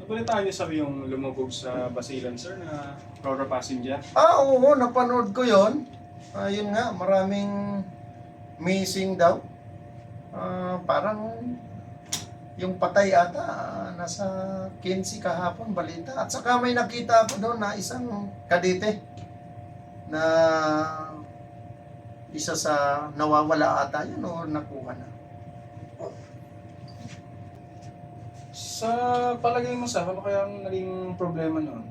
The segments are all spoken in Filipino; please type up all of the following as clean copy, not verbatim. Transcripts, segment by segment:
Nabalitaan niyo sabi yung lumubog sa Basilan, sir, na Roro passenger? Oo, napanood ko yon. Yun nga, maraming missing daw. Parang yung patay ata, nasa 15 kahapon, balita. At saka may nakita ako doon na isang kadete na isa sa nawawala ata yun o nakuha na. Sa palagay mo, sir, ano kaya ang naging problema noon?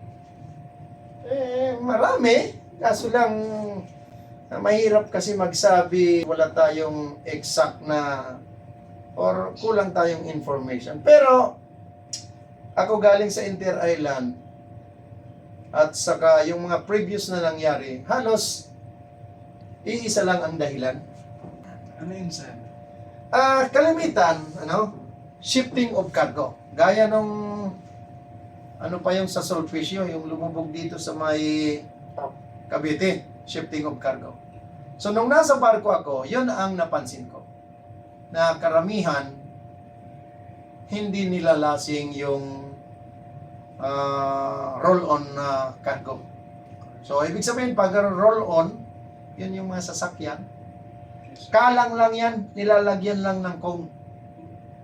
Marami. Kaso lang, mahirap kasi magsabi, wala tayong exact na or kulang tayong information. Pero, ako galing sa Inter-Island at saka yung mga previous na nangyari, halos iisa lang ang dahilan. Ano yun, sir? Kalimitan, shifting of cargo. Gaya nung, pa yung sa Sulpicio, yung lumubog dito sa may Cavite, shifting of cargo. So, nung nasa barko ako, yun ang napansin ko. Na karamihan, hindi nila lasing yung roll-on na cargo. So, ibig sabihin, pag roll-on, yun yung mga sasakyan, kalang lang yan, nilalagyan lang ng cone.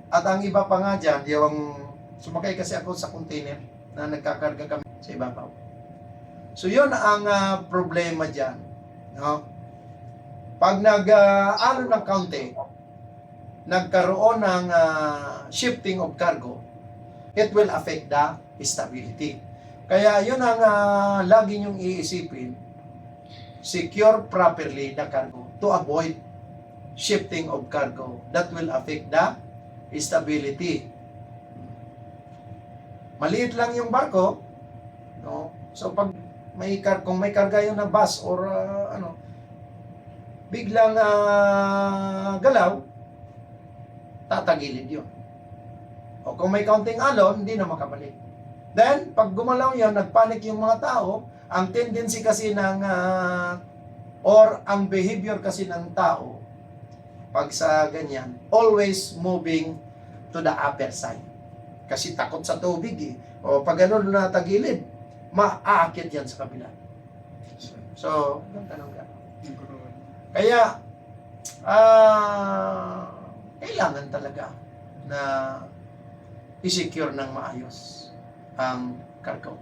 At ang iba pa nga dyan, yung sumakay kasi ako sa container na nagkakarga kami sa ibabaw. So yun ang problema dyan. No? Pag nag-ano ng kaunti, nagkaroon ng shifting of cargo, it will affect the stability. Kaya yun ang lagi nyong iisipin, secure properly the cargo to avoid shifting of cargo that will affect the stability. Maliit lang yung barko, no? So pag kung may karga yun na bus or biglang galaw, tatagilid yun. O kung may kaunting alon, hindi na makabalik. Then, pag gumalaw yun, nagpanik yung mga tao, ang tendency kasi ng or ang behavior kasi ng tao pag sa ganyan, always moving to the upper side. Kasi takot sa tubig eh. O pag ganun na tagilid, maaakit yan sa kabila. So, ganun ka. Kaya, kailangan talaga na i-secure ng maayos ang cargo.